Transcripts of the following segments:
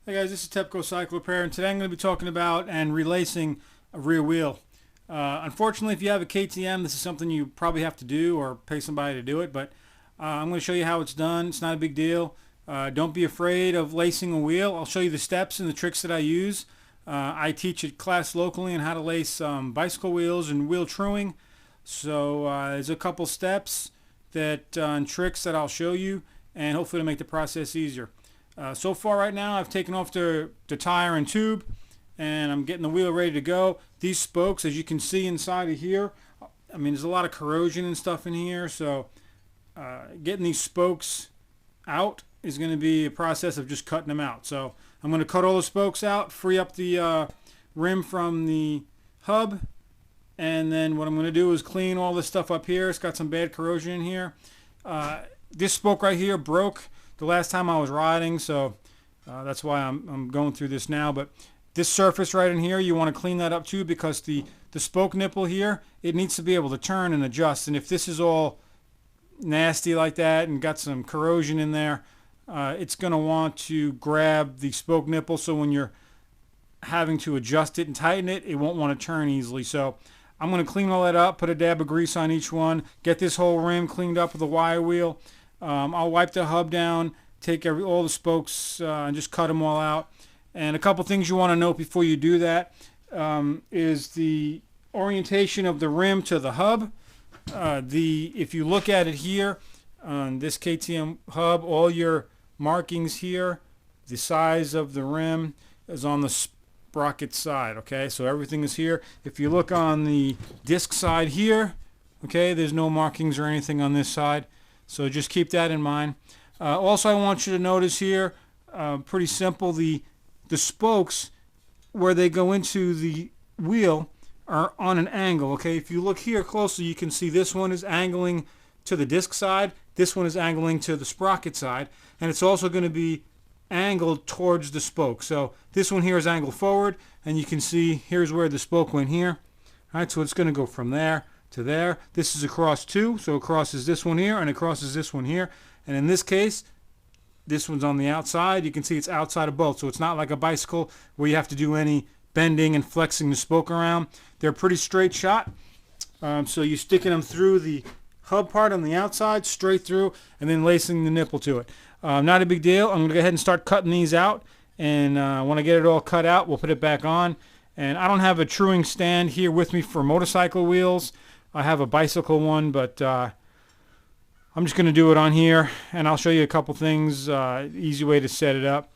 Hey guys, this is Tepco Cycle Repair, and today I'm going to be talking about and relacing a rear wheel. Unfortunately, if you have a KTM, this is something you probably have to do or pay somebody to do it, but I'm going to show you how it's done. It's not a big deal. Don't be afraid of lacing a wheel. I'll show you the steps and the tricks that I use. I teach a class locally on how to lace bicycle wheels and wheel truing. So there's a couple steps and tricks that I'll show you, and hopefully to make the process easier. So far right now I've taken off the tire and tube, and I'm getting the wheel ready to go. These spokes, as you can see inside of here, I mean there's a lot of corrosion and stuff in here, so getting these spokes out is going to be a process of just cutting them out. So I'm going to cut all the spokes out, free up the rim from the hub, and then what I'm going to do is clean all this stuff up here. It's got some bad corrosion in here. This spoke right here broke the last time I was riding, so that's why I'm going through this now. But this surface right in here, you want to clean that up too, because the spoke nipple here, it needs to be able to turn and adjust. And if this is all nasty like that and got some corrosion in there, it's going to want to grab the spoke nipple, so when you're having to adjust it and tighten it, it won't want to turn easily. So I'm going to clean all that up, put a dab of grease on each one, get this whole rim cleaned up with a wire wheel. I'll wipe the hub down, take all the spokes and just cut them all out. And a couple things you want to note before you do that is the orientation of the rim to the hub. If you look at it here on this KTM hub, all your markings here, the size of the rim is on the sprocket side. Okay, so everything is here. If you look on the disc side here, okay, there's no markings or anything on this side. So just keep that in mind. Also, I want you to notice here, pretty simple, the spokes where they go into the wheel are on an angle. Okay, if you look here closely, you can see this one is angling to the disc side, this one is angling to the sprocket side, and it's also going to be angled towards the spoke. So this one here is angled forward, and you can see here's where the spoke went here. All right, so it's going to go from there to there. This is across two, so it crosses this one here and it crosses this one here. And in this case, this one's on the outside. You can see it's outside of both, so it's not like a bicycle where you have to do any bending and flexing the spoke around. They're pretty straight shot, so you're sticking them through the hub part on the outside, straight through, and then lacing the nipple to it. Not a big deal. I'm going to go ahead and start cutting these out, and when I get it all cut out, we'll put it back on. And I don't have a truing stand here with me for motorcycle wheels. I have a bicycle one, but I'm just going to do it on here, and I'll show you a couple things, easy way to set it up.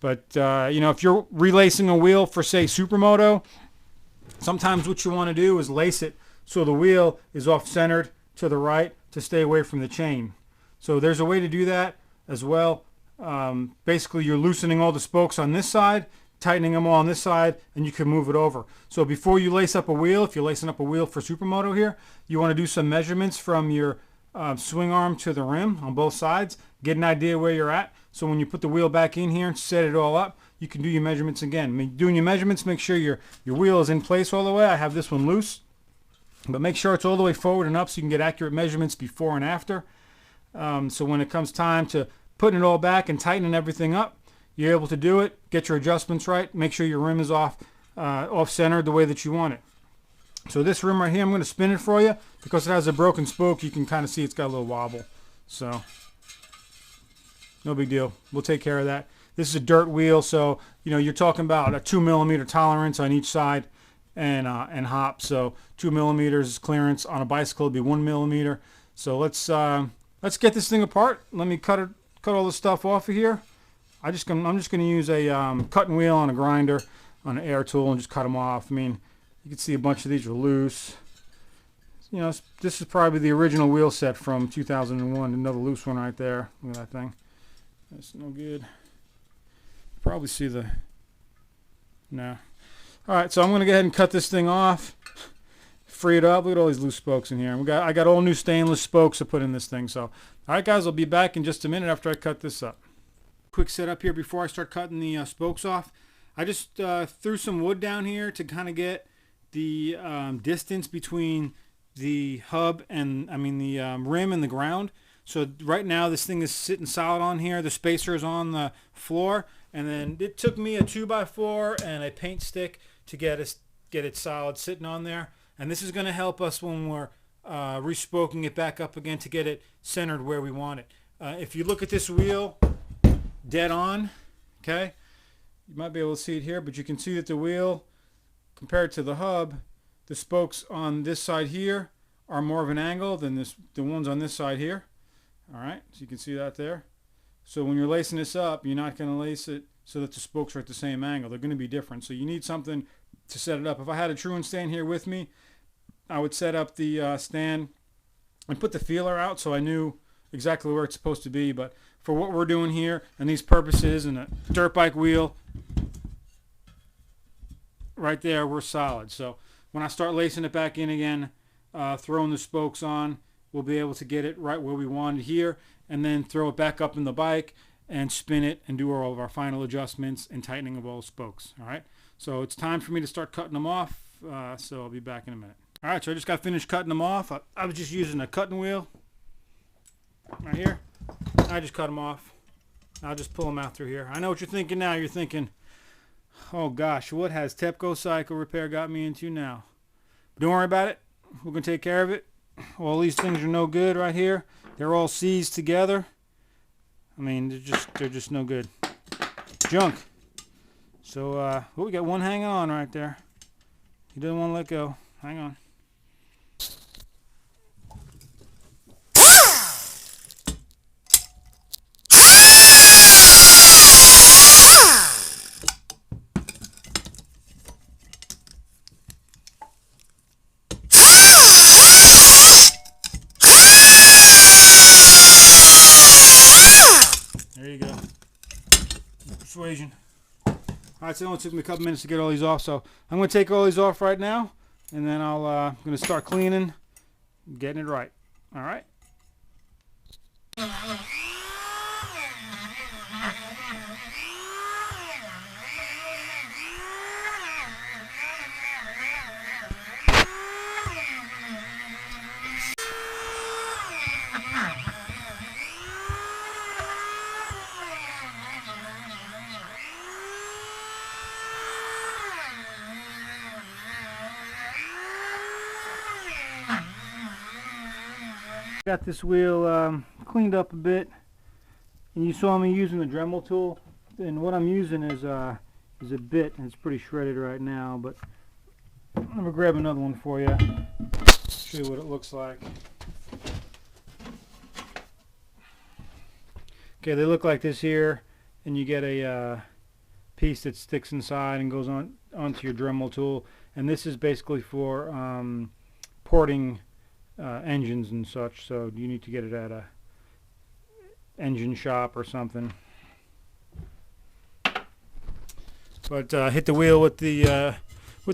But you know, if you're relacing a wheel for, say, supermoto, sometimes what you want to do is lace it so the wheel is off-centered to the right to stay away from the chain. So there's a way to do that as well. Basically, you're loosening all the spokes on this side, tightening them all on this side, and you can move it over. So before you lace up a wheel, if you're lacing up a wheel for supermoto here, you want to do some measurements from your swing arm to the rim on both sides, get an idea where you're at, so when you put the wheel back in here and set it all up, you can do your measurements again. Doing your measurements, make sure your wheel is in place all the way. I have this one loose, but make sure it's all the way forward and up so you can get accurate measurements before and after. So when it comes time to putting it all back and tightening everything up, you're able to do it, get your adjustments right, make sure your rim is off-centered the way that you want it. So this rim right here, I'm going to spin it for you. Because it has a broken spoke, you can kind of see it's got a little wobble. So no big deal. We'll take care of that. This is a dirt wheel, so you know you're talking about a 2mm tolerance on each side and hop. So 2 millimeters clearance on a bicycle would be 1mm. So let's get this thing apart. Let me cut all the stuff off of here. I'm just going to use a cutting wheel on a grinder on an air tool and just cut them off. I mean, you can see a bunch of these are loose. You know, this is probably the original wheel set from 2001. Another loose one right there. Look at that thing. That's no good. Probably see the... No. Alright, so I'm going to go ahead and cut this thing off. Free it up. Look at all these loose spokes in here. I got all new stainless spokes to put in this thing. So, alright guys, I'll be back in just a minute after I cut this up. Quick setup here before I start cutting the spokes off. I just threw some wood down here to kind of get the distance between the hub and the rim and the ground. So right now this thing is sitting solid on here. The spacer is on the floor. And then it took me a 2x4 and a paint stick to get it solid sitting on there. And this is going to help us when we're respoking it back up again to get it centered where we want it. If you look at this wheel dead on, okay, you might be able to see it here, but you can see that the wheel compared to the hub, the spokes on this side here are more of an angle than the ones on this side here. All right, so you can see that there. So when you're lacing this up, you're not going to lace it so that the spokes are at the same angle. They're going to be different. So you need something to set it up. If I had a truant stand here with me, I would set up the stand and put the feeler out so I knew exactly where it's supposed to be. But for what we're doing here and these purposes and a dirt bike wheel, right there, we're solid. So when I start lacing it back in again, throwing the spokes on, we'll be able to get it right where we want it here, and then throw it back up in the bike and spin it and do all of our final adjustments and tightening of all the spokes. All right, so it's time for me to start cutting them off, so I'll be back in a minute. All right, so I just got finished cutting them off. I was just using a cutting wheel right here. I just cut them off. I'll just pull them out through here. I know what you're thinking now. You're thinking, oh gosh, what has TEPCO Cycle Repair got me into now? But don't worry about it. We're going to take care of it. All these things are no good right here. They're all seized together. I mean, they're just no good. Junk. So, we got one hanging on right there. He doesn't want to let go. Hang on. There you go. Persuasion. Alright, so it only took me a couple minutes to get all these off, so I'm going to take all these off right now, and then I'm going to start cleaning, getting it right. Alright? Got this wheel cleaned up a bit, and you saw me using the Dremel tool. And what I'm using is a bit, and it's pretty shredded right now. But I'm gonna grab another one for you, show you what it looks like. Okay, they look like this here, and you get a piece that sticks inside and goes onto your Dremel tool. And this is basically for porting engines and such, so you need to get it at a engine shop or something. But hit the wheel with the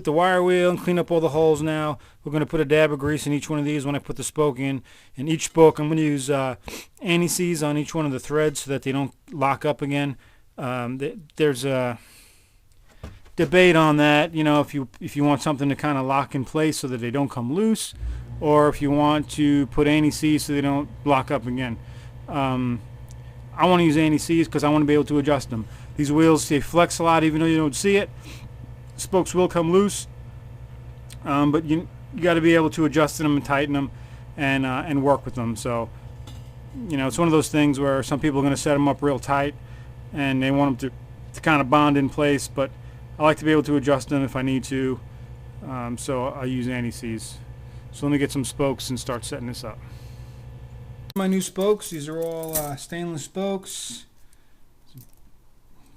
wire wheel and clean up all the holes. Now we're going to put a dab of grease in each one of these when I put the spoke in. And each spoke I'm going to use anti-seize on each one of the threads so that they don't lock up again. There's a debate on that, you know, if you want something to kind of lock in place so that they don't come loose, or if you want to put anti-seize so they don't lock up again. I want to use anti-seize because I want to be able to adjust them. These wheels, they flex a lot even though you don't see it. Spokes will come loose, but you got to be able to adjust them and tighten them and work with them. So, you know, it's one of those things where some people are going to set them up real tight and they want them to kind of bond in place, but I like to be able to adjust them if I need to, so I use anti-seize. So let me get some spokes and start setting this up. My new spokes, these are all stainless spokes.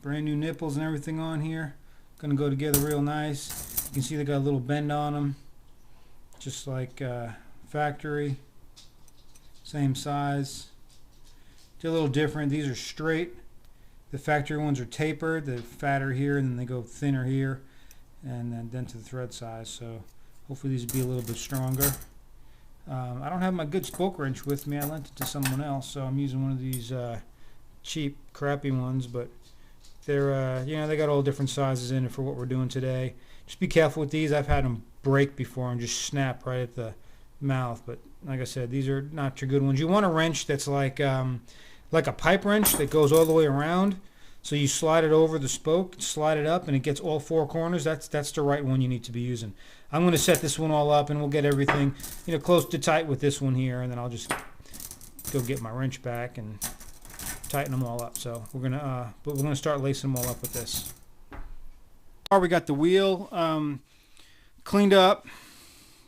Brand new nipples and everything on here. Gonna go together real nice. You can see they got a little bend on them, just like factory. Same size. They're a little different. These are straight. The factory ones are tapered. They're fatter here, and then they go thinner here, and then to the thread size. So hopefully these will be a little bit stronger. I don't have my good spoke wrench with me. I lent it to someone else, so I'm using one of these cheap, crappy ones. But they're, you know, they got all different sizes in it for what we're doing today. Just be careful with these. I've had them break before and just snap right at the mouth. But like I said, these are not your good ones. You want a wrench that's like a pipe wrench that goes all the way around, So you slide it over the spoke, slide it up, and it gets all 4 corners. That's the right one you need to be using. I'm going to set this one all up, and we'll get everything, you know, close to tight with this one here, and then I'll just go get my wrench back and tighten them all up. So we're gonna start lacing them all up with this. We got the wheel cleaned up,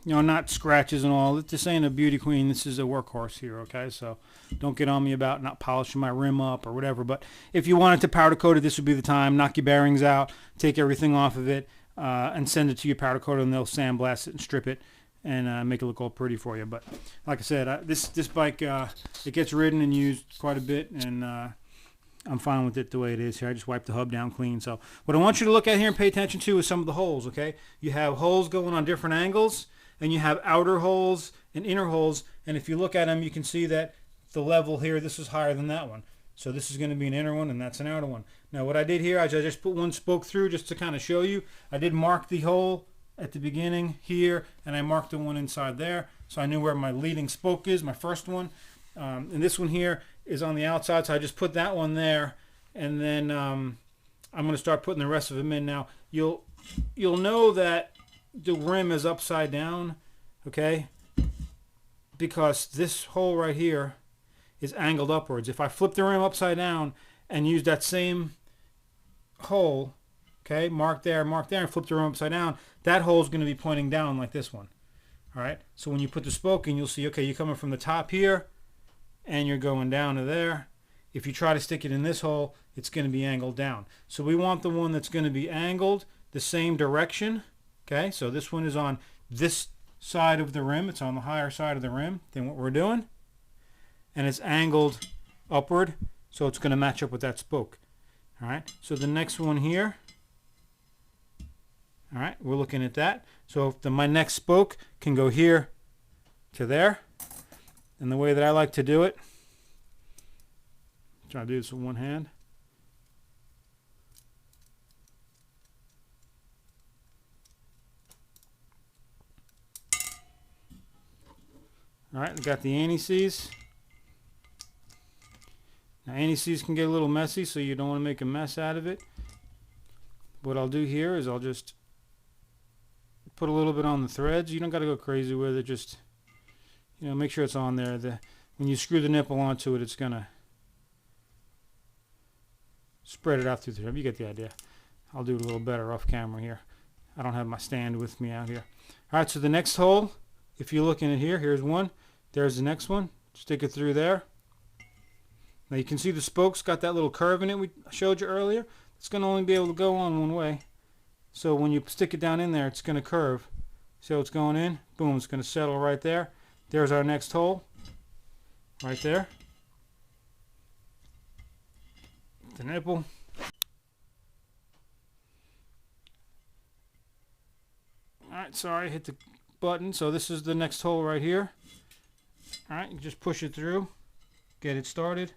you know, not scratches and all. This ain't a beauty queen. This is a workhorse here, okay? So don't get on me about not polishing my rim up or whatever. But if you wanted to powder coat it, this would be the time. Knock your bearings out, take everything off of it, and send it to your powder coater, and they'll sandblast it and strip it and make it look all pretty for you. But like I said, this bike, it gets ridden and used quite a bit, and I'm fine with it the way it is here. I just wiped the hub down clean. So what I want you to look at here and pay attention to is some of the holes, okay? You have holes going on different angles, and you have outer holes and inner holes, and if you look at them, you can see that the level here, this is higher than that one. So this is going to be an inner one, and that's an outer one. Now what I did here is I just put one spoke through just to kind of show you. I did mark the hole at the beginning here, and I marked the one inside there, so I knew where my leading spoke is, my first one. And this one here is on the outside, so I just put that one there, and then I'm going to start putting the rest of them in. Now you'll know that the rim is upside down, okay, because this hole right here is angled upwards. If I flip the rim upside down and use that same hole, okay, mark there, and flip the rim upside down, that hole is going to be pointing down like this one. All right, so when you put the spoke in, you'll see, okay, you're coming from the top here and you're going down to there. If you try to stick it in this hole, it's going to be angled down. So we want the one that's going to be angled the same direction. Okay, so this one is on this side of the rim. It's on the higher side of the rim than what we're doing. And it's angled upward, so it's going to match up with that spoke. All right, so the next one here, all right, we're looking at that. So if my next spoke can go here to there. And the way that I like to do it, try to do this with one hand. All right, we got the anti-seize. Now anti-seize can get a little messy, so you don't want to make a mess out of it. What I'll do here is I'll just put a little bit on the threads. You don't got to go crazy with it. Just, you know, make sure it's on there. When you screw the nipple onto it, it's gonna spread it out through the thread. You get the idea. I'll do it a little better off camera here. I don't have my stand with me out here. All right, so the next hole, if you're looking at here, here's one. There's the next one. Stick it through there. Now you can see the spoke's got that little curve in it we showed you earlier. It's going to only be able to go on one way. So when you stick it down in there, it's going to curve. See how it's going in? Boom, it's going to settle right there. There's our next hole. Right there. The nipple. Alright, sorry, I hit the button. So this is the next hole right here. Alright, you just push it through. Get it started.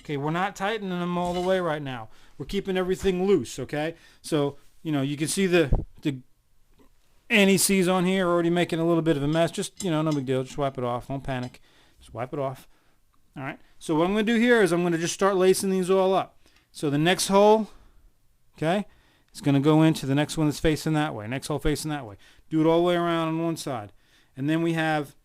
Okay, we're not tightening them all the way right now. We're keeping everything loose, okay? So, you know, you can see the anti-seize on here already making a little bit of a mess. Just, you know, no big deal. Just wipe it off. Don't panic. Just wipe it off. All right. So what I'm going to do here is I'm going to just start lacing these all up. So the next hole, okay, it's going to go into the next one that's facing that way. Next hole facing that way. Do it all the way around on one side. And then we have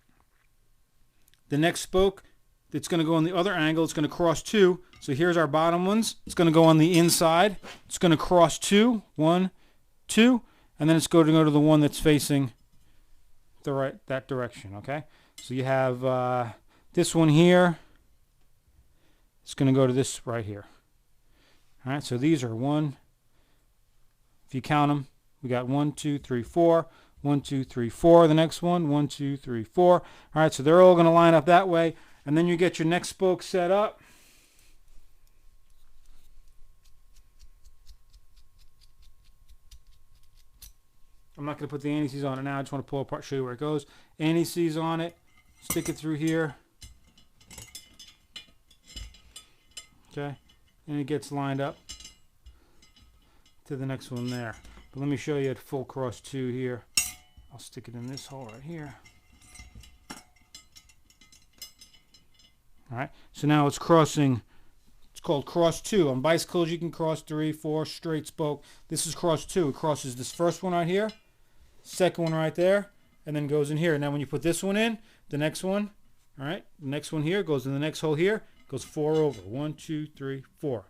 the next spoke that's going to go on the other angle. It's going to cross two. So here's our bottom ones. It's going to go on the inside. It's going to cross two. 1, 2. And then it's going to go to the one that's facing that direction, okay? So you have this one here. It's going to go to this right here. All right, so these are 1. If you count them, we got 1, 2, 3, 4. 1, 2, 3, 4. The next one, 1, 2, 3, 4. All right, so they're all going to line up that way. And then you get your next spoke set up. I'm not going to put the anti-seize on it now. I just want to pull apart, show you where it goes. Anti-seize on it. Stick it through here. Okay. And it gets lined up to the next one there. But let me show you at full cross 2 here. I'll stick it in this hole right here. All right. So now it's crossing called cross 2. On bicycles you can cross 3, 4, straight spoke. This is cross 2. It crosses this first one right here, second one right there, and then goes in here. Now when you put this one in, the next one, all right, the next one here goes in the next hole here, goes 4 over. 1, 2, 3, 4.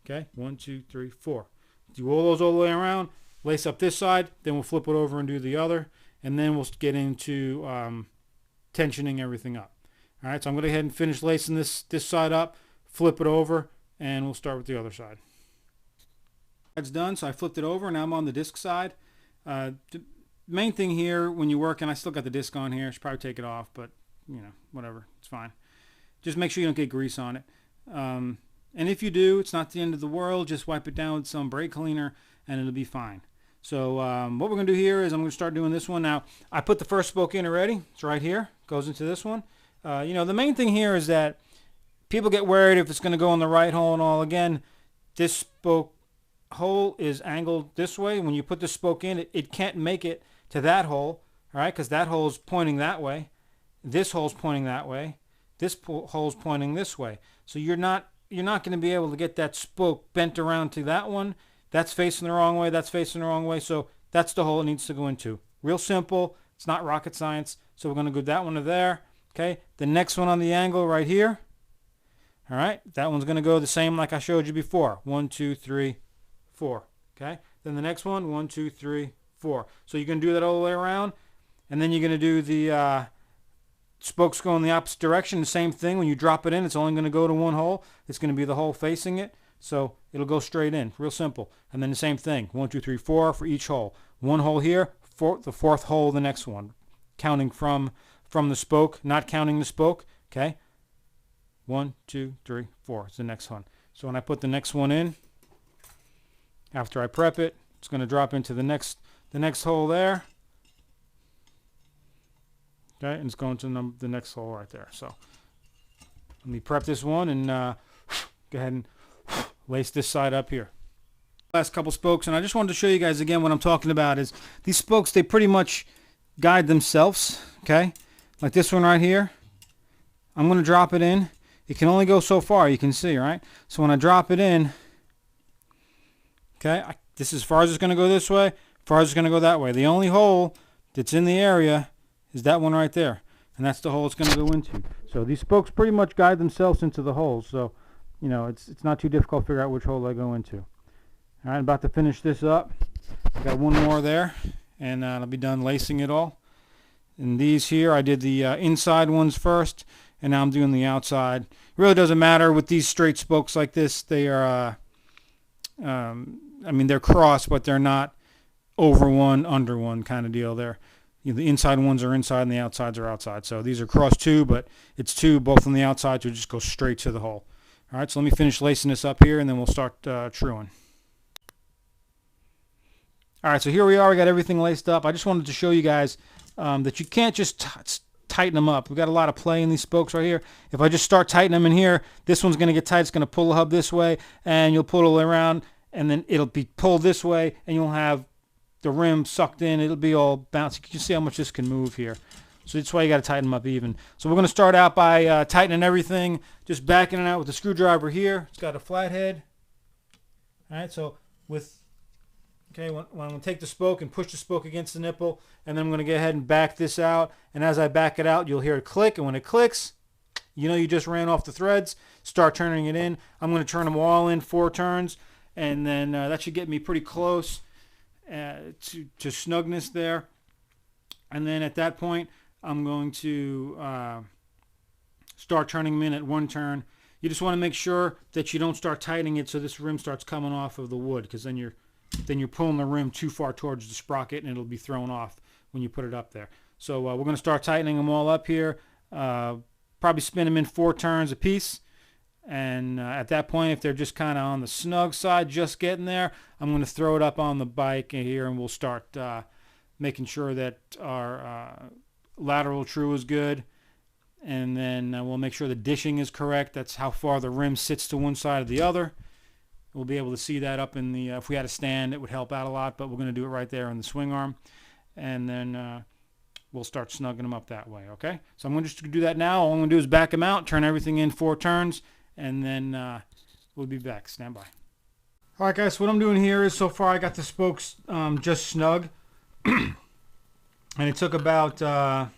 Okay, 1, 2, 3, 4. Do all those all the way around, lace up this side, then we'll flip it over and do the other, and then we'll get into tensioning everything up. All right, so I'm going to go ahead and finish lacing this side up, flip it over, and we'll start with the other side. That's done, so I flipped it over, and now I'm on the disc side. The main thing here when you work, and I still got the disc on here, I should probably take it off, but you know, whatever, it's fine. Just make sure you don't get grease on it. And if you do, it's not the end of the world. Just wipe it down with some brake cleaner, and it'll be fine. So what we're going to do here is I'm going to start doing this one. Now, I put the first spoke in already. It's right here. Goes into this one. You know, the main thing here is that people get worried if it's going to go in the right hole and all. Again, this spoke hole is angled this way. When you put the spoke in, it can't make it to that hole, all right, because that hole is pointing that way. This hole's pointing that way. This hole's pointing this way. So you're not going to be able to get that spoke bent around to that one. That's facing the wrong way. That's facing the wrong way. So that's the hole it needs to go into. Real simple. It's not rocket science. So we're going to go that one to there. Okay. The next one on the angle right here. All right. That one's going to go the same like I showed you before. 1, 2, 3, 4. Okay. Then the next one, 1, 2, 3, 4. So you're going to do that all the way around. And then you're going to do the spokes go in the opposite direction. The same thing. When you drop it in, it's only going to go to one hole. It's going to be the hole facing it. So it'll go straight in. Real simple. And then the same thing. 1, 2, 3, 4 for each hole. One hole here, the fourth hole, the next one. Counting from the spoke, not counting the spoke. Okay. 1, 2, 3, 4. It's the next one. So when I put the next one in, after I prep it, it's going to drop into the next hole there. Okay, and it's going to the next hole right there. So let me prep this one and go ahead and lace this side up here. Last couple spokes, and I just wanted to show you guys again what I'm talking about is these spokes, they pretty much guide themselves. Okay, like this one right here. I'm going to drop it in. It can only go so far, you can see, right? So when I drop it in, okay, this is as far as it's going to go this way, as far as it's going to go that way. The only hole that's in the area is that one right there, and that's the hole it's going to go into. So these spokes pretty much guide themselves into the holes, so you know it's not too difficult to figure out which hole I go into. All right, I'm about to finish this up. I got one more there, and I'll be done lacing it all. And these here, I did the inside ones first, and now I'm doing the outside. It really doesn't matter with these straight spokes like this. They are, I mean, they're cross, but they're not over one, under one kind of deal there. You know, the inside ones are inside and the outsides are outside. So these are cross 2, but it's 2 both on the outside, so it just goes straight to the hole. All right, so let me finish lacing this up here, and then we'll start truing. All right, so here we are. We got everything laced up. I just wanted to show you guys that you can't just tighten them up. We've got a lot of play in these spokes right here. If I just start tightening them in here, this one's going to get tight. It's going to pull the hub this way, and you'll pull it around, and then it'll be pulled this way, and you'll have the rim sucked in. It'll be all bouncy. You can see how much this can move here. So that's why you got to tighten them up even. So we're going to start out by tightening everything, just backing it out with the screwdriver here. It's got a flat head. All right, so when I'm going to take the spoke and push the spoke against the nipple, and then I'm going to go ahead and back this out. And as I back it out, you'll hear it click. And when it clicks, you know you just ran off the threads. Start turning it in. I'm going to turn them all in 4 turns, and then that should get me pretty close to snugness there. And then at that point, I'm going to start turning them in at 1 turn. You just want to make sure that you don't start tightening it so this rim starts coming off of the wood, because then you're pulling the rim too far towards the sprocket, and it'll be thrown off when you put it up there. So we're going to start tightening them all up here. Probably spin them in 4 turns a piece. And at that point, if they're just kind of on the snug side, just getting there, I'm going to throw it up on the bike here, and we'll start making sure that our lateral true is good. And then we'll make sure the dishing is correct. That's how far the rim sits to one side or the other. We'll be able to see that up in the, if we had a stand, it would help out a lot, but we're going to do it right there in the swing arm. And then we'll start snugging them up that way, okay? So I'm going to just do that now. All I'm going to do is back them out, turn everything in 4 turns, and then We'll be back. Stand by. All right, guys. So what I'm doing here is so far I got the spokes just snug, and it took about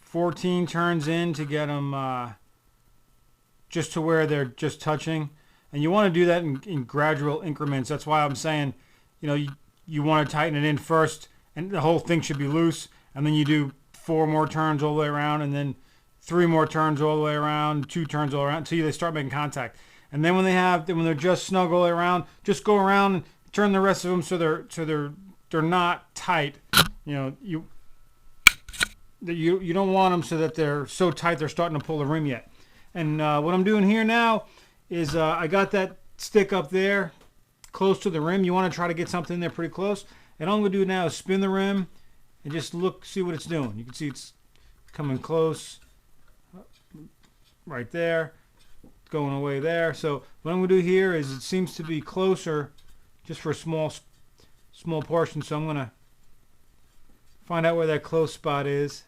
14 turns in to get them just to where they're just touching. And you want to do that in gradual increments. That's why I'm saying, you want to tighten it in first, and the whole thing should be loose. And then you do 4 more turns all the way around, and then 3 more turns all the way around, 2 turns all around, until they start making contact. And then when they're just snug all the way around, just go around and turn the rest of them so they're not tight. You don't want them so that they're so tight they're starting to pull the rim yet. And what I'm doing here now is I got that stick up there close to the rim. You want to try to get something there pretty close. And all I'm going to do now is spin the rim and just see what it's doing. You can see it's coming close right there, going away there. So what I'm going to do here is it seems to be closer just for a small portion. So I'm going to find out where that close spot is.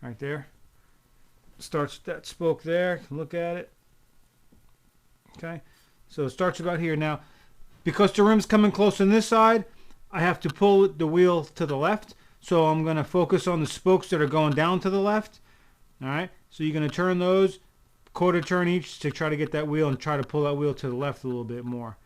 Right there. Starts that spoke there. Look at it. Okay, so it starts about here. Now, because the rim's coming close on this side, I have to pull the wheel to the left. So I'm going to focus on the spokes that are going down to the left. All right, so you're going to turn those, quarter turn each, to try to get that wheel and try to pull that wheel to the left a little bit more.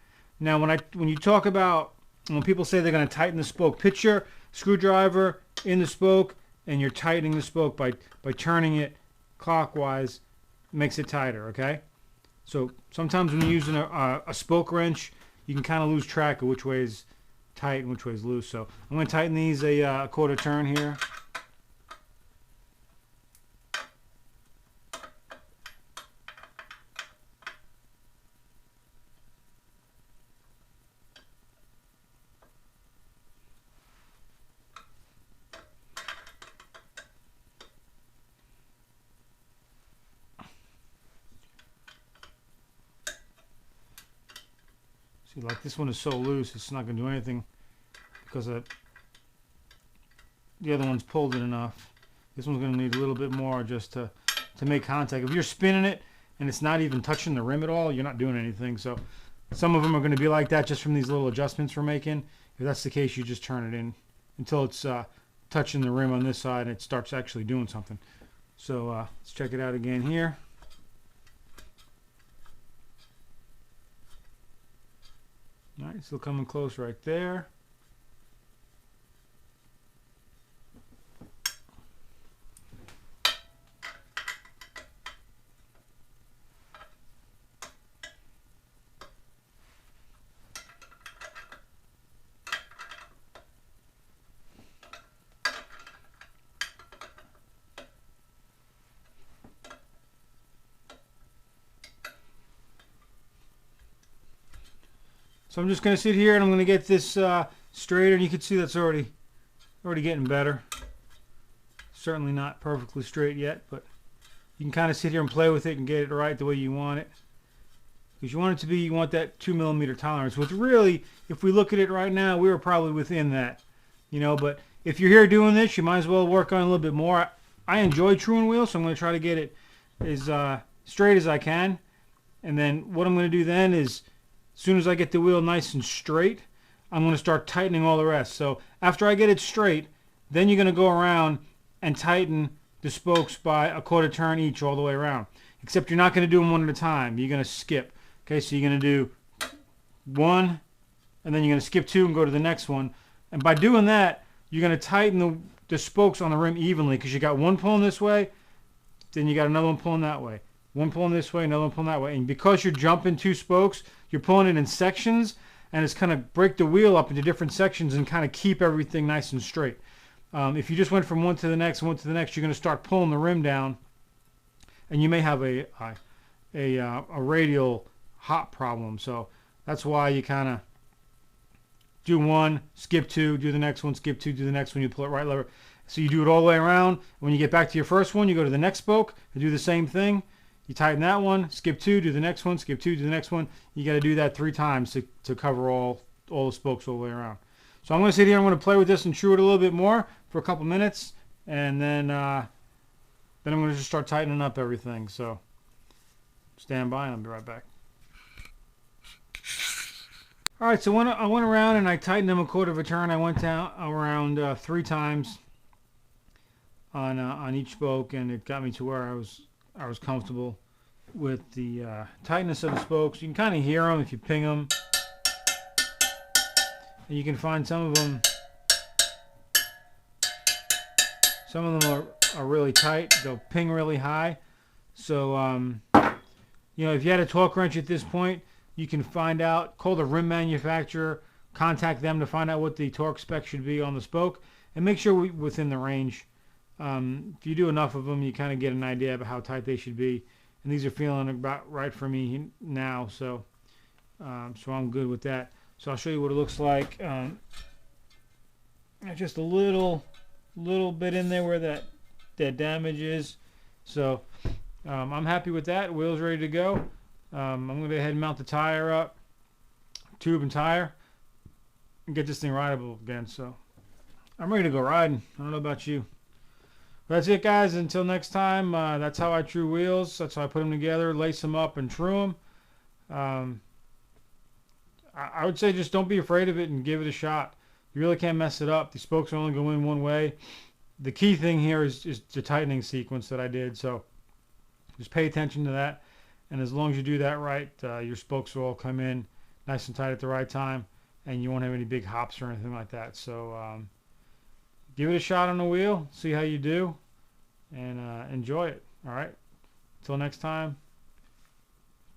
Now, when you talk about, when people say they're going to tighten the spoke, picture screwdriver in the spoke, and you're tightening the spoke by turning it clockwise. Makes it tighter, okay? So sometimes when you're using a spoke wrench, you can kind of lose track of which way is tight and which way is loose. So I'm going to tighten these a quarter turn here. See, like this one is so loose, it's not going to do anything because the other one's pulled it enough. This one's going to need a little bit more just to make contact. If you're spinning it and it's not even touching the rim at all, you're not doing anything. So some of them are going to be like that just from these little adjustments we're making. If that's the case, you just turn it in until it's touching the rim on this side and it starts actually doing something. So let's check it out again here. All right, still coming close right there. So I'm just going to sit here and I'm going to get this straighter, and you can see that's already getting better. Certainly not perfectly straight yet, but you can kind of sit here and play with it and get it right the way you want it. Because you want it to be, you want that 2mm tolerance. Which really, if we look at it right now, we were probably within that. But if you're here doing this, you might as well work on it a little bit more. I enjoy truing wheels, so I'm going to try to get it as straight as I can. And then what I'm going to do then is, as soon as I get the wheel nice and straight, I'm going to start tightening all the rest. So after I get it straight, then you're going to go around and tighten the spokes by a quarter turn each all the way around. Except you're not going to do them one at a time. You're going to skip. Okay, so you're going to do one, and then you're going to skip 2 and go to the next one. And by doing that, you're going to tighten the spokes on the rim evenly, because you got one pulling this way, then you got another one pulling that way. One pulling this way, another one pulling that way. And because you're jumping 2 spokes, you're pulling it in sections, and it's kind of break the wheel up into different sections and kind of keep everything nice and straight. If you just went from one to the next, you're going to start pulling the rim down, and you may have a radial hop problem. So that's why you kind of do one, skip 2, do the next one, skip 2, do the next one, you pull it right lever. So you do it all the way around. When you get back to your first one, you go to the next spoke and do the same thing. You tighten that one, skip 2, do the next one, skip 2, do the next one. You got to do that 3 times to cover all the spokes all the way around. So I'm going to sit here, I'm going to play with this and chew it a little bit more for a couple minutes, and then Then I'm going to just start tightening up everything. So stand by and I'll be right back. Alright, so when I went around and I tightened them a quarter of a turn, I went down around 3 times on each spoke, and it got me to where I was comfortable with the tightness of the spokes. You can kind of hear them if you ping them. And you can find some of them are really tight. They'll ping really high. So, you know, if you had a torque wrench at this point, you can find out, call the rim manufacturer, contact them to find out what the torque spec should be on the spoke, and make sure we're within the range. If you do enough of them, you kind of get an idea of how tight they should be. And these are feeling about right for me now, so I'm good with that. So I'll show you what it looks like. Just a little bit in there where that damage is. So I'm happy with that. Wheel's ready to go. I'm going to go ahead and mount the tire up, tube and tire, and get this thing rideable again. So I'm ready to go riding. I don't know about you. That's it, guys. Until next time, that's how I true wheels. That's how I put them together, lace them up, and true them. I would say just don't be afraid of it and give it a shot. You really can't mess it up. The spokes only go in one way. The key thing here is the tightening sequence that I did. So just pay attention to that. And as long as you do that right, your spokes will all come in nice and tight at the right time, and you won't have any big hops or anything like that. So give it a shot on the wheel, see how you do, and enjoy it. All right. Until next time,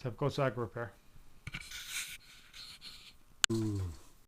Typical Cycle Repair. Ooh.